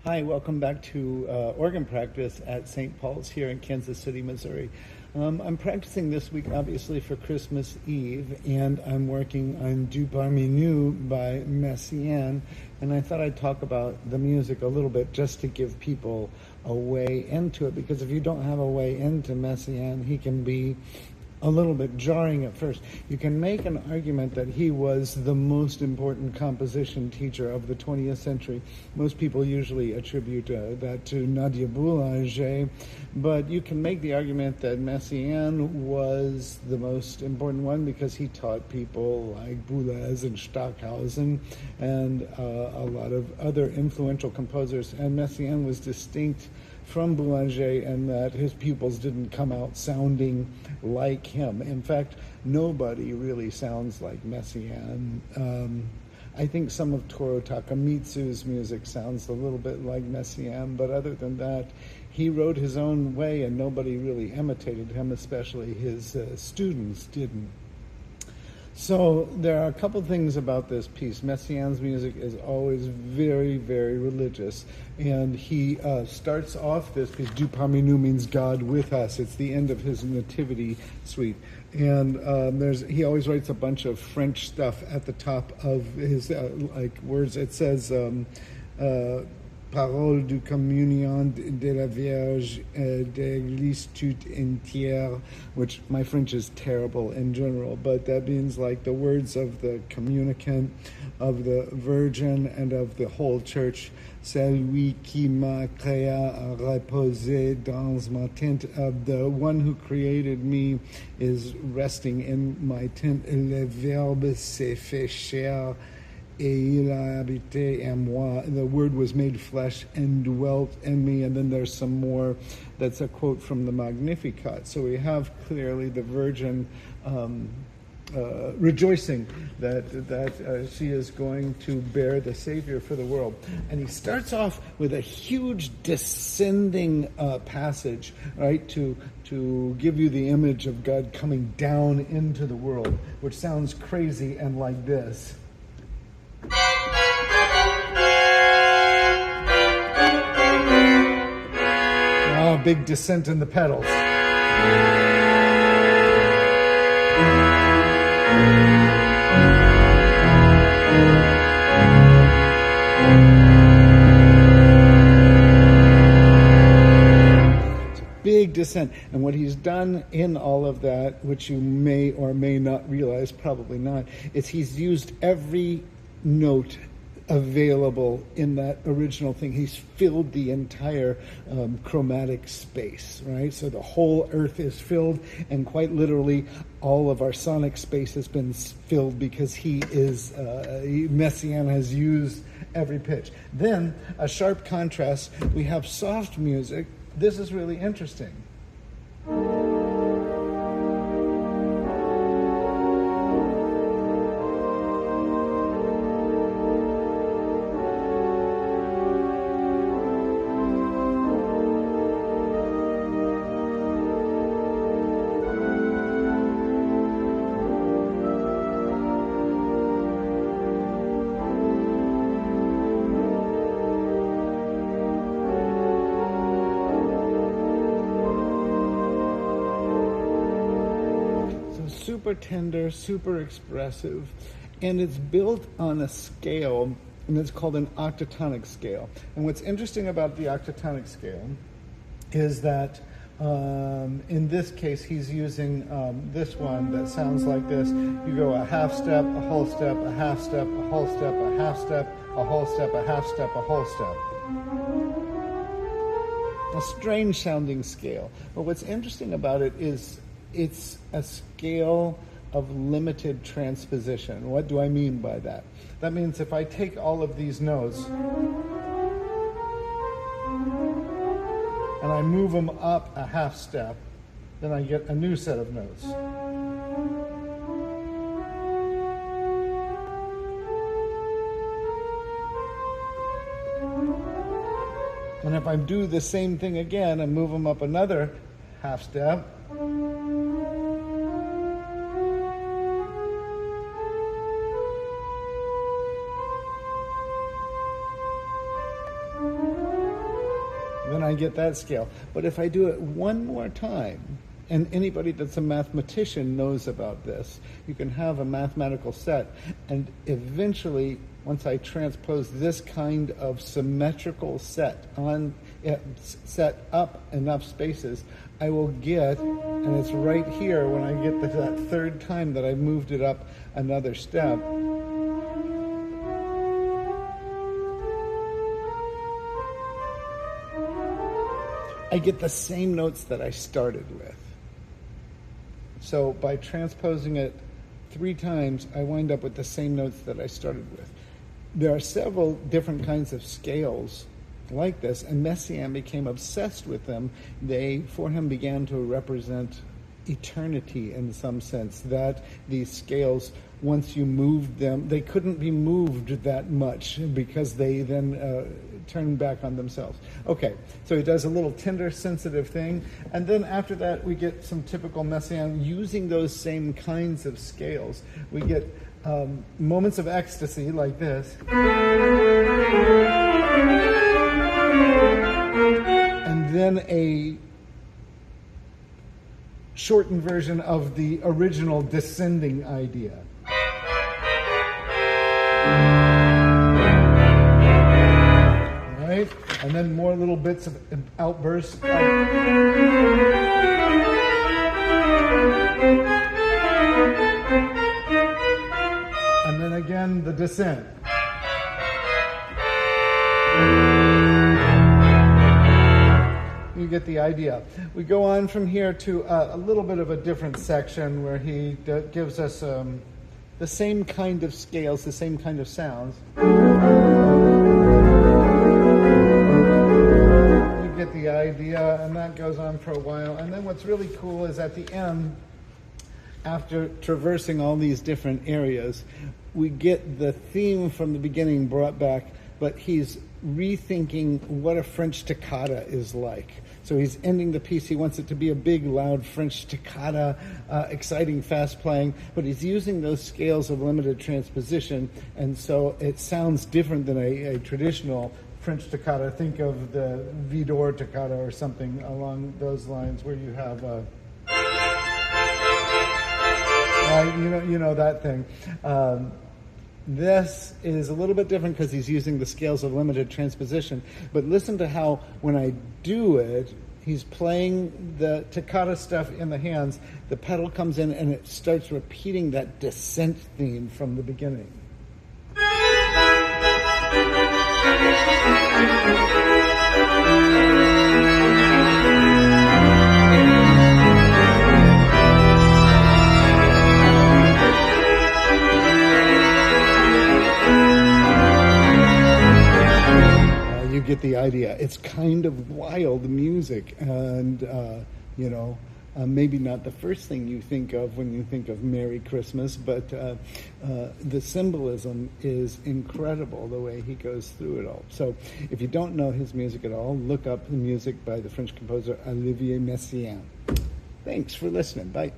Hi, welcome back to organ practice at St. Paul's here in Kansas City, Missouri. I'm practicing this week, obviously, for Christmas Eve, and I'm working on Parmi, Nous by Messiaen, and I thought I'd talk about the music a little bit just to give people a way into it, because if you don't have a way into Messiaen, he can be a little bit jarring at first. You can make an argument that he was the most important composition teacher of the 20th century. Most people usually attribute that to Nadia Boulanger, but you can make the argument that Messiaen was the most important one because he taught people like Boulez and Stockhausen and a lot of other influential composers, and Messiaen was distinct from Boulanger and that his pupils didn't come out sounding like him. In fact, nobody really sounds like Messiaen. I think some of Toru Takemitsu's music sounds a little bit like Messiaen, but other than that, he wrote his own way and nobody really imitated him, especially his students didn't. So there are a couple things about this piece. Messiaen's music is always very, very religious, and he starts off this piece. Dieu parmi nous means God with us. It's the end of his nativity suite, and he always writes a bunch of French stuff at the top of his words. It says. Parole du communion de la Vierge de l'Église toute entière, which my French is terrible in general, but that means like the words of the communicant, of the Virgin, and of the whole church. Celui qui m'a créé a reposé dans ma tente. The one who created me is resting in my tent. Le Verbe s'est fait chair. Et il a habité en moi. The word was made flesh and dwelt in me. And then there's some more. That's a quote from the Magnificat. So we have clearly the Virgin rejoicing that she is going to bear the Savior for the world. And he starts off with a huge descending passage, right, to give you the image of God coming down into the world, which sounds crazy and like this. Oh, big descent in the pedals. It's a big descent. And what he's done in all of that, which you may or may not realize, probably not, is he's used every note available in that original thing. He's filled the entire chromatic space, right? So the whole earth is filled, and quite literally all of our sonic space has been filled because Messiaen has used every pitch. Then, a sharp contrast, we have soft music. This is really interesting. Super tender, super expressive, and it's built on a scale, and it's called an octatonic scale. And what's interesting about the octatonic scale is that in this case he's using this one that sounds like this. You go a half step, a whole step, a half step, a whole step, a half step, a whole step, a half step, a whole step. A strange sounding scale. But what's interesting about it is it's a scale of limited transposition. What do I mean by that? That means if I take all of these notes and I move them up a half step, then I get a new set of notes. And if I do the same thing again and move them up another half step, then I get that scale. But if I do it one more time, and anybody that's a mathematician knows about this, you can have a mathematical set, and eventually, once I transpose this kind of symmetrical set up enough spaces, I will get, and it's right here when I get that third time that I moved it up another step, I get the same notes that I started with. So by transposing it 3 times, I wind up with the same notes that I started with. There are several different kinds of scales like this, and Messiaen became obsessed with them. They, for him, began to represent eternity in some sense, that these scales, once you moved them, they couldn't be moved that much because they then turn back on themselves. Okay, so he does a little tender, sensitive thing, and then after that we get some typical Messiaen using those same kinds of scales. We get moments of ecstasy like this, and then a shortened version of the original descending idea. Right? And then more little bits of outbursts. And then again, the descent. You get the idea. We go on from here to a little bit of a different section where he gives us the same kind of scales, the same kind of sounds. You get the idea, and that goes on for a while. And then what's really cool is at the end, after traversing all these different areas, we get the theme from the beginning brought back, but he's rethinking what a French toccata is like. So he's ending the piece. He wants it to be a big, loud French toccata, exciting, fast playing, but he's using those scales of limited transposition, and so it sounds different than a traditional French toccata. Think of the Vidor toccata or something along those lines, where you have you know that thing. This is a little bit different because he's using the scales of limited transposition. But listen to how, when I do it, he's playing the toccata stuff in the hands, the pedal comes in and it starts repeating that descent theme from the beginning. You get the idea. It's kind of wild music, and maybe not the first thing you think of when you think of Merry Christmas, but the symbolism is incredible, the way he goes through it all. So if you don't know his music at all, look up the music by the French composer Olivier Messiaen. Thanks for listening. Bye.